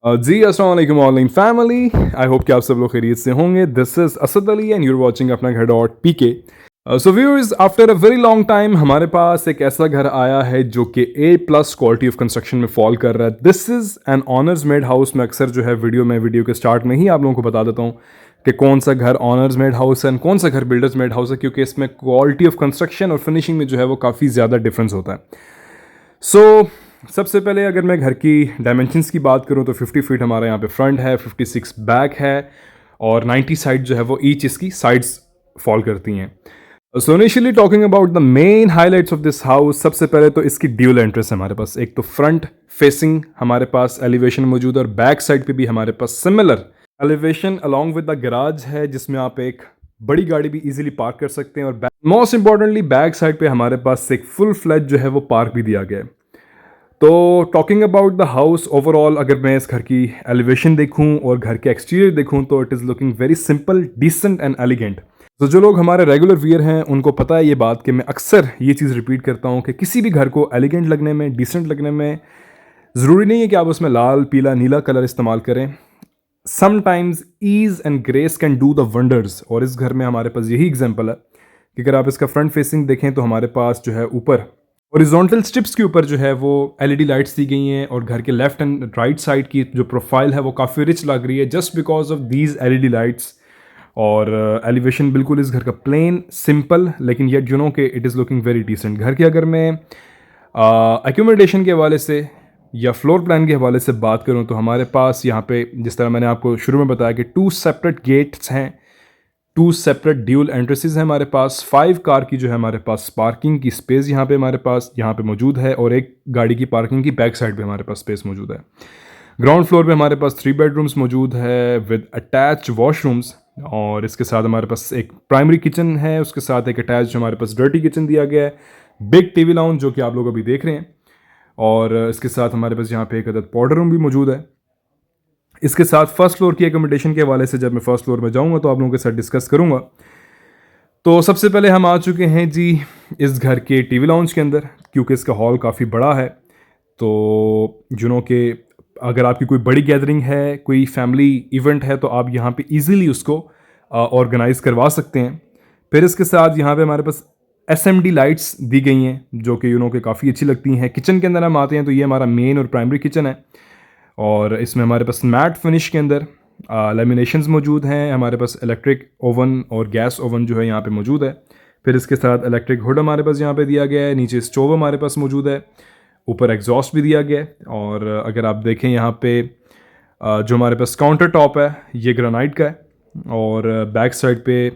जी अस्सलाम वालेकुम online family. I hope कि आप सब लोग खैरियत से होंगे। This is Asad Ali and you are watching अपना घर dot P K. So viewers, after a very long time हमारे पास एक ऐसा घर आया है जो कि A plus quality of construction में फॉल कर रहा है। This is an owner's made house. मैं अक्सर जो है वीडियो के स्टार्ट में ही आप लोगों को बता देता हूँ कि कौन सा घर ऑनर्स मेड हाउस है एंड कौन सा घर बिल्डर्स मेड हाउस है, क्योंकि इसमें क्वालिटी ऑफ कंस्ट्रक्शन और फिनिशिंग में जो है वो काफ़ी ज़्यादा डिफरेंस होता है। सबसे पहले अगर मैं घर की डायमेंशंस की बात करूं तो 50 फीट हमारा यहाँ पे फ्रंट है, 56 बैक है और 90 साइड जो है वो ईच इसकी साइड्स फॉल करती हैं। So initially talking about the main highlights of this house, सबसे पहले तो इसकी ड्यूल एंट्रेंस है हमारे पास। एक तो फ्रंट फेसिंग हमारे पास एलिवेशन मौजूद है और बैक साइड पे भी हमारे पास similar elevation along with the garage है, जिसमें आप एक बड़ी गाड़ी भी इजीली पार्क कर सकते हैं। और मोस्ट इंपॉर्टेंटली बैक साइड पे हमारे पास एक फुल फ्लैट जो है वो पार्क भी दिया गया है। तो talking about the house overall, अगर मैं इस घर की एलिवेशन देखूं और घर के एक्सटीरियर देखूं तो it is looking very simple, decent and elegant. तो जो लोग हमारे रेगुलर वियर हैं उनको पता है ये बात कि मैं अक्सर ये चीज़ रिपीट करता हूं कि किसी भी घर को एलिगेंट लगने में, डिसेंट लगने में ज़रूरी नहीं है कि आप उसमें लाल, पीला, नीला कलर इस्तेमाल करें। Sometimes ease and grace can do the wonders, और इस घर में हमारे पास यही एग्जाम्पल है कि अगर आप इसका फ्रंट फेसिंग देखें तो हमारे पास जो है ऊपर हॉरिजॉन्टल स्ट्रिप्स के ऊपर जो है वो एलईडी लाइट्स दी गई हैं, और घर के लेफ्ट एंड राइट साइड की जो प्रोफाइल है वो काफ़ी रिच लग रही है just because of these LED lights. और एलिवेशन बिल्कुल इस घर का प्लेन सिंपल, लेकिन येट यू नो कि it is looking very decent. घर की अगर मैं एकोमोडेशन के हवाले से या फ्लोर प्लान के हवाले से बात करूं तो हमारे पास यहाँ पे जिस तरह मैंने आपको शुरू में बताया कि 2 सेपरेट गेट्स हैं, 2 सेपरेट ड्यूल एंट्रेंसेस हैं हमारे पास। 5 कार की जो है हमारे पास पार्किंग की स्पेस यहाँ पे हमारे पास यहाँ पे मौजूद है, और एक गाड़ी की पार्किंग की बैक साइड पे हमारे पास स्पेस मौजूद है। ग्राउंड फ्लोर पे हमारे पास 3 बेडरूम्स मौजूद है विद अटैच वॉशरूम्स, और इसके साथ हमारे पास एक प्राइमरी किचन है, उसके साथ एक अटैच हमारे पास डर्टी किचन दिया गया है, बिग टीवी लाउंज जो कि आप लोग अभी देख रहे हैं, और इसके साथ हमारे पास यहाँ पे एक अदद पाउडर रूम भी मौजूद है। इसके साथ फर्स्ट फ्लोर की एकोमोडेशन के हवाले से जब मैं फर्स्ट फ्लोर में जाऊँगा तो आप लोगों के साथ डिस्कस करूँगा। तो सबसे पहले हम आ चुके हैं जी इस घर के टीवी लाउंज के अंदर, क्योंकि इसका हॉल काफ़ी बड़ा है। तो कि अगर आपकी कोई बड़ी गैदरिंग है, कोई फैमिली इवेंट है, तो आप यहाँ पे इजीली उसको ऑर्गेनाइज करवा सकते हैं। फिर इसके साथ यहाँ पे हमारे पास एसएमडी लाइट्स दी गई हैं जो कि के काफ़ी अच्छी लगती हैं। किचन के अंदर हम आते हैं तो ये हमारा मेन और प्राइमरी किचन है, और इसमें हमारे पास मैट फिनिश के अंदर लेमिनेशंस मौजूद हैं। हमारे पास इलेक्ट्रिक ओवन और गैस ओवन जो है यहाँ पे मौजूद है। फिर इसके साथ इलेक्ट्रिक हुड हमारे पास यहाँ पे दिया गया है, नीचे स्टोव हमारे पास मौजूद है, ऊपर एग्जॉस्ट भी दिया गया है। और अगर आप देखें यहाँ पे जो हमारे पास काउंटर टॉप है ये ग्रेनाइट का है, और बैक साइड पे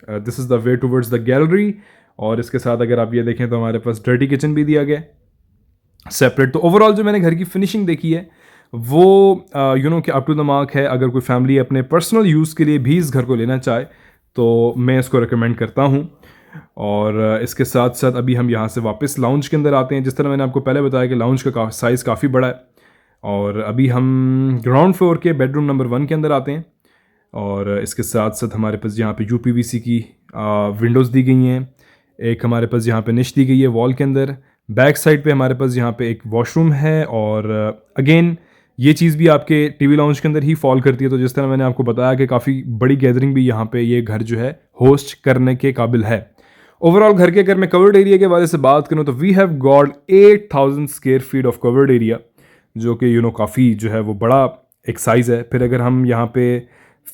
this is the way towards the gallery. और इसके साथ अगर आप ये देखें तो हमारे पास डर्टी किचन भी दिया गया है सेपरेट। तो ओवरऑल जो मैंने घर की फिनिशिंग देखी है वो कि अप टू द मार्क है। अगर कोई फैमिली अपने पर्सनल यूज़ के लिए भी इस घर को लेना चाहे तो मैं इसको रिकमेंड करता हूँ। और इसके साथ साथ अभी हम यहाँ से वापस लाउंज के अंदर आते हैं। जिस तरह मैंने आपको पहले बताया कि लाउंज का साइज़ काफ़ी बड़ा है, और अभी हम ग्राउंड फ्लोर के बेडरूम नंबर 1 के अंदर आते हैं। और इसके साथ साथ हमारे पास यहाँ पे यूपीवीसी की विंडोज़ दी गई हैं, एक हमारे पास यहाँ पे निश दी गई है वॉल के अंदर। बैक साइड पे हमारे पास यहाँ पे एक वॉशरूम है, और अगेन ये चीज़ भी आपके टीवी लाउंज के अंदर ही फॉल करती है। तो जिस तरह मैंने आपको बताया कि काफ़ी बड़ी गैदरिंग भी यहाँ पे ये घर जो है होस्ट करने के काबिल है। ओवरऑल घर के अगर मैं कवर्ड एरिया के बारे से बात करूँ तो we have got 8000 square feet of covered area, जो कि काफ़ी जो है वो बड़ा एक साइज़ है। फिर अगर हम यहाँ पे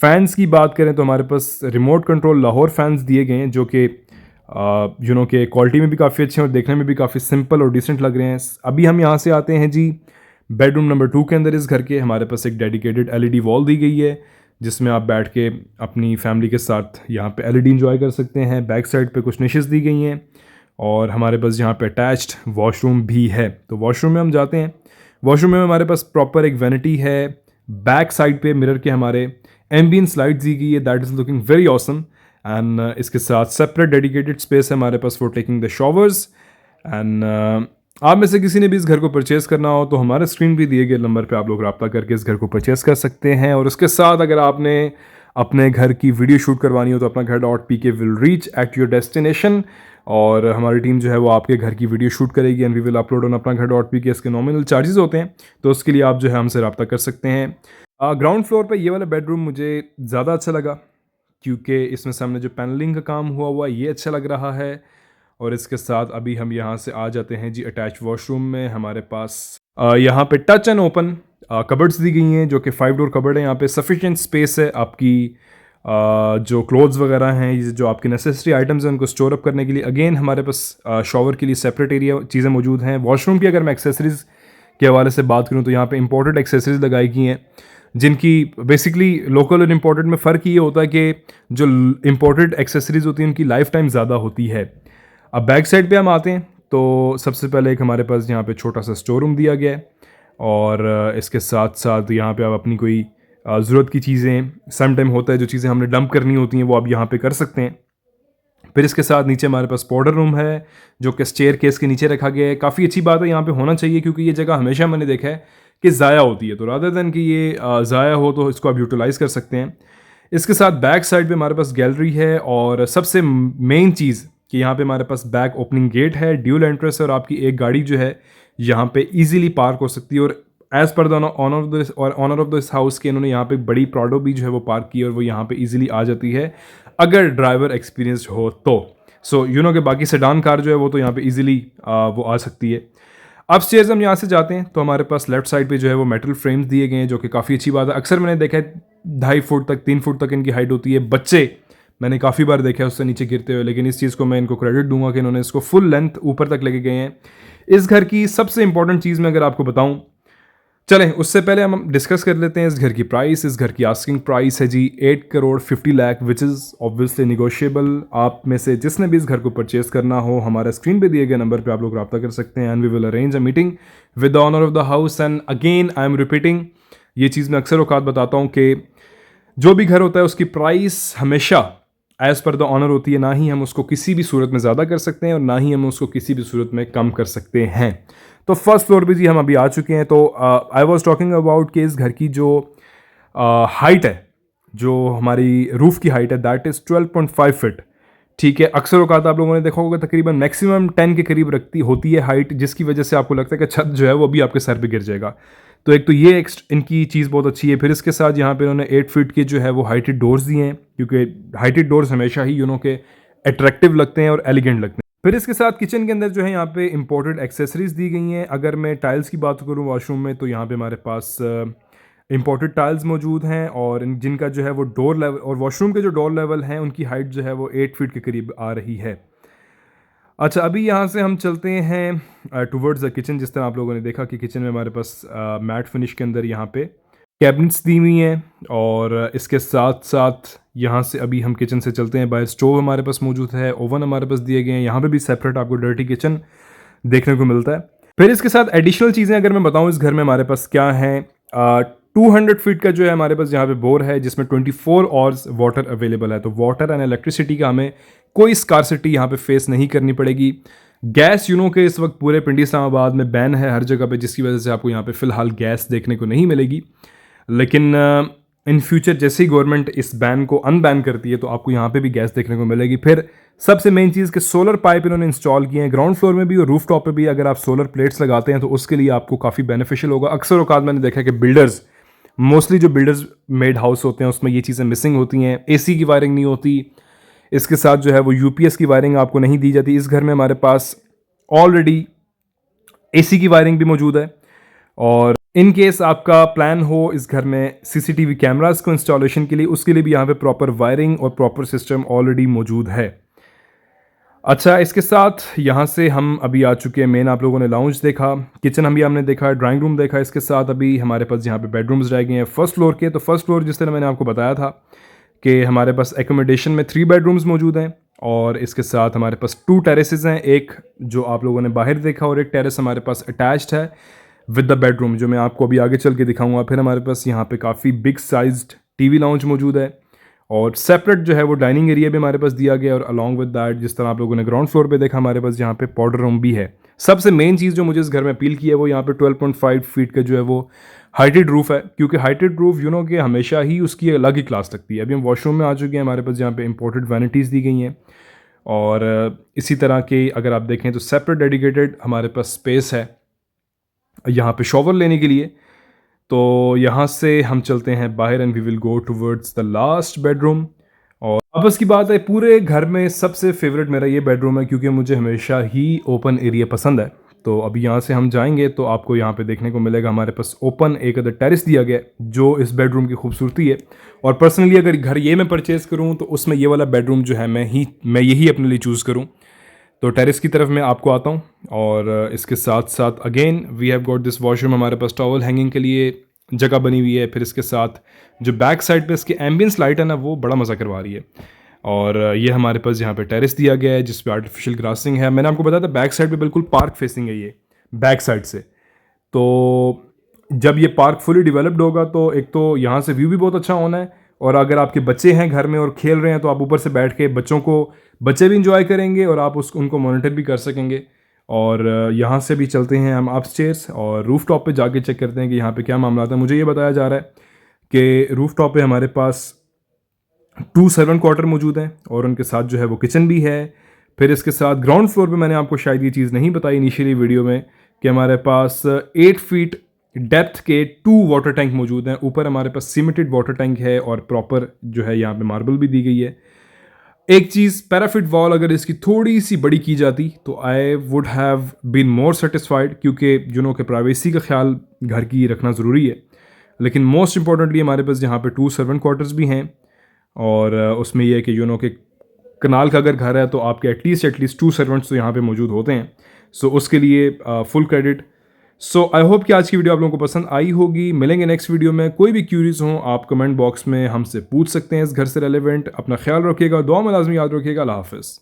फ़ैन्स की बात करें तो हमारे पास रिमोट कंट्रोल लाहौर फैंस दिए गए हैं, जो कि के क्वालिटी में भी काफ़ी अच्छे हैं और देखने में भी काफ़ी सिंपल और डिसेंट लग रहे हैं। अभी हम यहाँ से आते हैं जी बेडरूम नंबर 2 के अंदर। इस घर के हमारे पास एक डेडिकेटेड एलईडी वॉल दी गई है, जिसमें आप बैठ के अपनी फैमिली के साथ यहाँ पे एलईडी इंजॉय कर सकते हैं। बैक साइड पे कुछ निशेस दी गई हैं, और हमारे पास यहाँ पे अटैच्ड वॉशरूम भी है। तो वॉशरूम में हम जाते हैं। वॉशरूम में हमारे पास प्रॉपर एक वैनिटी है। बैक साइड पे मिरर के हमारे एम्बियंस लाइट दी गई है, that is looking very awesome. And इसके साथ सेपरेट डेडिकेटेड स्पेस है हमारे पास for taking the showers. And आप में से किसी ने भी इस घर को परचेज़ करना हो तो हमारे स्क्रीन पे दिए गए नंबर पे आप लोग रब्ता करके इस घर को परचेज़ कर सकते हैं। और उसके साथ अगर आपने अपने घर की वीडियो शूट करवानी हो तो अपना घर dot P K will reach at your destination, और हमारी टीम जो है वो आपके घर की वीडियो शूट करेगी and we will upload on अपना घर डॉट पी के। इसके नॉमिनल चार्जेस होते हैं, तो उसके लिए आप जो है हमसे रब्ता कर सकते हैं। ग्राउंड फ्लोर पे ये वाला बेडरूम मुझे ज़्यादा अच्छा लगा, क्योंकि इसमें सामने जो पैनलिंग का काम हुआ ये अच्छा लग रहा है। और इसके साथ अभी हम यहाँ से आ जाते हैं जी अटैच वॉशरूम में। हमारे पास यहाँ पे टच एंड ओपन कबर्ड्स दी गई हैं, जो कि 5 डोर कबर्ड है। यहाँ पे सफिशिएंट स्पेस है आपकी जो क्लोथ्स वगैरह हैं, ये जो आपकी नेसेसरी आइटम्स हैं उनको स्टोर अप करने के लिए। अगेन हमारे पास शॉवर के लिए सेपरेट एरिया चीज़ें मौजूद हैं। वॉशरूम की अगर मैं एक्सेसरीज़ के हवाले से बात करूँ तो यहाँ पे इंपोर्टेड एक्सेसरीज लगाई गई हैं, जिनकी बेसिकली लोकल और इम्पोर्टेड में फ़र्क ये होता है कि जो इम्पोर्टेड एक्सेसरीज होती हैं उनकी लाइफ टाइम ज़्यादा होती है। अब बैक साइड पे हम आते हैं तो सबसे पहले एक हमारे पास यहाँ पे छोटा सा स्टोर रूम दिया गया है, और इसके साथ साथ यहाँ पे आप अपनी कोई ज़रूरत की चीज़ें, सम टाइम होता है जो चीज़ें हमने डंप करनी होती हैं वो आप यहाँ पे कर सकते हैं। फिर इसके साथ नीचे हमारे पास पाउडर रूम है, जो कि स्टेयर केस के नीचे रखा गया है। काफ़ी अच्छी बात है, यहाँ पे होना चाहिए, क्योंकि ये जगह हमेशा मैंने देखा है कि ज़ाया होती है, तो रादर दैन कि ये ज़ाया हो तो इसको आप यूटिलाइज़ कर सकते हैं। इसके साथ बैक साइड पे हमारे पास गैलरी है, और सबसे मेन चीज़ कि यहाँ पे हमारे पास बैक ओपनिंग गेट है, ड्यूल एंट्रेंस है, और आपकी एक गाड़ी जो है यहाँ पे ईजिली पार्क हो सकती है। और as per the owner of this house के इन्होंने यहाँ पे बड़ी प्राडो भी जो है वो पार्क की, और वो यहाँ पे ईजिली आ जाती है अगर ड्राइवर एक्सपीरियंस्ड हो तो। सो यू नो कि बाकी सेडान कार जो है वो तो यहाँ पे ईजिली वो आ सकती है। अब स्टेयर्स हम यहाँ से जाते हैं तो हमारे पास लेफ्ट साइड पे जो है वो मेटल फ्रेम्स दिए गए हैं, जो कि काफ़ी अच्छी बात है। अक्सर मैंने देखा है 2.5 फुट तक 3 फुट तक इनकी हाइट होती है। बच्चे मैंने काफ़ी बार देखा है उससे नीचे गिरते हुए, लेकिन इस चीज़ को मैं इनको क्रेडिट दूंगा कि इन्होंने इसको फुल लेंथ ऊपर तक लेके गए हैं। इस घर की सबसे इंपॉर्टेंट चीज़ मैं अगर आपको बताऊं, चलें उससे पहले हम डिस्कस कर लेते हैं इस घर की प्राइस। इस घर की आस्किंग प्राइस है जी 8 crore 50 lakh, which is obviously negotiable. आप में से जिसने भी इस घर को परचेज़ करना हो, हमारे स्क्रीन पे दिए गए नंबर पे आप लोग रब्ता कर सकते हैं, and we will arrange a meeting with the owner of the house. And again I am repeating, ये चीज़ मैं अक्सर औकात बताता हूँ कि जो भी घर होता है उसकी प्राइस हमेशा एज़ पर द ऑनर होती है। ना ही हम उसको किसी भी सूरत में ज़्यादा कर सकते हैं, और ना ही हम उसको किसी भी सूरत में कम कर सकते हैं। तो फर्स्ट फ्लोर पे जी हम अभी आ चुके हैं। तो आई वॉज टॉकिंग अबाउट कि इस घर की जो हाइट है, जो हमारी रूफ़ की हाइट है, दैट इज़ 12.5 फीट। ठीक है, अक्सर औकात आप लोगों ने देखा होगा तकरीबन मैक्सिमम 10 के करीब रखती होती है हाइट, जिसकी वजह से आपको लगता है कि छत जो है वो अभी आपके सर पे गिर जाएगा। तो एक तो ये इनकी चीज़ बहुत अच्छी है। फिर इसके साथ यहाँ पे इन्होंने 8 फीट के जो है वो हाइटेड डोर्स दिए हैं, क्योंकि हाइटेड डोर्स हमेशा ही के अट्रैक्टिव लगते हैं और एलिगेंट लगते हैं। फिर इसके साथ किचन के अंदर जो है यहाँ पे इंपोर्टेड एक्सेसरीज दी गई हैं। अगर मैं टाइल्स की बात करूँ वॉशरूम में, तो यहाँ पे हमारे पास इंपोर्टेड टाइल्स मौजूद हैं, और जिनका जो है वो डोर लेवल और वॉशरूम के जो डोर लेवल हैं उनकी हाइट जो है वो 8 फीट के करीब आ रही है। अच्छा, अभी यहाँ से हम चलते हैं टुवर्ड्स द किचन। जिस तरह आप लोगों ने देखा कि किचन में हमारे पास मैट फिनिश के अंदर यहाँ पे कैबिनेट्स दी हुई हैं, और इसके साथ साथ यहाँ से अभी हम किचन से चलते हैं बाहर। स्टोव हमारे पास मौजूद है, ओवन हमारे पास दिए गए हैं। यहाँ पे भी सेपरेट आपको डर्टी किचन देखने को मिलता है। फिर इसके साथ एडिशनल चीज़ें अगर मैं बताऊँ इस घर में हमारे पास क्या हैं, 200 फीट का जो है हमारे पास यहाँ पे बोर है, जिसमें 24 आवर्स वाटर अवेलेबल है। तो वाटर एंड इलेक्ट्रिसिटी का हमें कोई स्कारसिटी यहाँ पे फेस नहीं करनी पड़ेगी। गैस के इस वक्त पूरे पिंडी इस्लामाबाद में बैन है हर जगह पे, जिसकी वजह से आपको यहाँ पे फ़िलहाल गैस देखने को नहीं मिलेगी। लेकिन इन फ्यूचर जैसे ही गवर्नमेंट इस बैन को अनबैन करती है तो आपको यहाँ पे भी गैस देखने को मिलेगी। फिर सबसे मेन चीज़ कि सोलर पाइप इन्होंने इंस्टॉल किए हैं ग्राउंड फ्लोर में भी और रूफ टॉप पे भी। अगर आप सोलर प्लेट्स लगाते हैं तो उसके लिए आपको काफ़ी बेनिफिशियल होगा। अक्सर औकात मैंने देखा है कि बिल्डर्स, मोस्टली जो बिल्डर्स मेड हाउस होते हैं उसमें ये चीज़ें मिसिंग होती हैं। एसी की वायरिंग नहीं होती, इसके साथ जो है वो यूपीएस की वायरिंग आपको नहीं दी जाती। इस घर में हमारे पास ऑलरेडी एसी की वायरिंग भी मौजूद है, और इन केस आपका प्लान हो इस घर में सीसीटीवी कैमरास को इंस्टॉलेशन के लिए, उसके लिए भी यहाँ पे प्रॉपर वायरिंग और प्रॉपर सिस्टम ऑलरेडी मौजूद है। अच्छा, इसके साथ यहाँ से हम अभी आ चुके हैं मेन। आप लोगों ने लाउंज देखा, किचन हमने देखा, ड्राइंग रूम देखा। इसके साथ अभी हमारे पास यहाँ पे बेडरूम्स रह गए हैं फर्स्ट फ्लोर के। तो फर्स्ट फ्लोर जिस तरह मैंने आपको बताया था कि हमारे पास एकोमोडेशन में 3 बेडरूम्स मौजूद हैं, और इसके साथ हमारे पास 2 टेरेसेस हैं, एक जो आप लोगों ने बाहर देखा और एक टेरेस हमारे पास अटैच्ड है विद द बेडरूम, जो मैं आपको अभी आगे चल के दिखाऊंगा। फिर हमारे पास यहाँ पे काफ़ी बिग साइज्ड टीवी लाउंज मौजूद है, और सेपरेट जो है वो डाइनिंग एरिया भी हमारे पास दिया गया है। और अलॉन्ग विद दैट, जिस तरह आप लोगों ने ग्राउंड फ्लोर पे देखा, हमारे पास यहाँ पे पाउडर रूम भी है। सबसे मेन चीज़ जो मुझे इस घर में अपील की है वो यहाँ पे 12.5 फीट का जो है वो हाइटेड रूफ़ है, क्योंकि हाइटेड रूफ़ यू नो कि हमेशा ही उसकी अलग ही क्लास लगती है। अभी हम वॉशरूम में आ चुके हैं, हमारे पास यहाँ पे इम्पोर्टेड वैनिटीज़ दी गई हैं और इसी तरह के अगर आप देखें तो सेपरेट डेडिकेटेड हमारे पास स्पेस है यहाँ पे शॉवर लेने के लिए। तो यहाँ से हम चलते हैं बाहर and we will go towards the last bedroom. और अब उसकी बात है, पूरे घर में सबसे फेवरेट मेरा ये बेडरूम है क्योंकि मुझे हमेशा ही ओपन एरिया पसंद है। तो अभी यहाँ से हम जाएंगे तो आपको यहाँ पे देखने को मिलेगा हमारे पास ओपन एक अदर टेरेस दिया गया है जो इस बेडरूम की खूबसूरती है। और पर्सनली अगर घर ये मैं परचेज़ करूँ तो उसमें ये वाला बेडरूम जो है मैं यही अपने लिए चूज़ करूँ। तो टेरेस की तरफ मैं आपको आता हूँ और इसके साथ साथ again we have got this washroom, हमारे पास टॉवल हैंगिंग के लिए जगह बनी हुई है। फिर इसके साथ जो बैक साइड पे इसकी एम्बियंस लाइट है ना वो बड़ा मज़ा करवा रही है। और ये हमारे पास यहाँ पे टेरेस दिया गया है जिस पे आर्टिफिशियल ग्रासिंग है। मैंने आपको बताया था बैक साइड पे बिल्कुल पार्क फेसिंग है ये बैक साइड से। तो जब ये पार्क फुली डेवलप्ड होगा तो एक तो यहाँ से व्यू भी बहुत अच्छा होना है और अगर आपके बच्चे हैं घर में और खेल रहे हैं तो आप ऊपर से बैठ के बच्चे भी इंजॉय करेंगे और आप उनको मॉनिटर भी कर सकेंगे। और यहाँ से भी चलते हैं हम अपस्टेयर्स और रूफ टॉप पर जाके चेक करते हैं कि यहाँ पे क्या मामला था। मुझे ये बताया जा रहा है कि रूफ टॉप पे हमारे पास 2 सर्वेंट क्वार्टर मौजूद हैं और उनके साथ जो है वो किचन भी है। फिर इसके साथ ग्राउंड फ्लोर पे मैंने आपको शायद ये चीज़ नहीं बताई इनिशियली वीडियो में कि हमारे पास 8 फीट डेप्थ के 2 वाटर टैंक मौजूद हैं। ऊपर हमारे पास सीमेंटेड वाटर टैंक है और प्रॉपर जो है यहाँ पे मार्बल भी दी गई है। एक चीज़, पैराफिट वॉल अगर इसकी थोड़ी सी बड़ी की जाती तो I would have been more satisfied क्योंकि जुनों के प्राइवेसी का ख्याल घर की रखना ज़रूरी है। लेकिन मोस्ट इंपॉर्टेंटली हमारे पास यहाँ पे 2 सर्वेंट क्वार्टर्स भी हैं और उसमें यह है कि यूनो के कनाल का अगर घर है तो आपके एटलीस्ट 2 सर्वेंट्स तो यहाँ पे मौजूद होते हैं। सो उसके लिए full credit. So I hope कि आज की वीडियो आप लोगों को पसंद आई होगी। मिलेंगे नेक्स्ट वीडियो में। कोई भी क्यूरीज हो आप कमेंट बॉक्स में हमसे पूछ सकते हैं इस घर से रेलिवेंट। अपना ख्याल रखिएगा, दुआ में लाजमी याद रखिएगा। अल्लाह हाफ़िज़।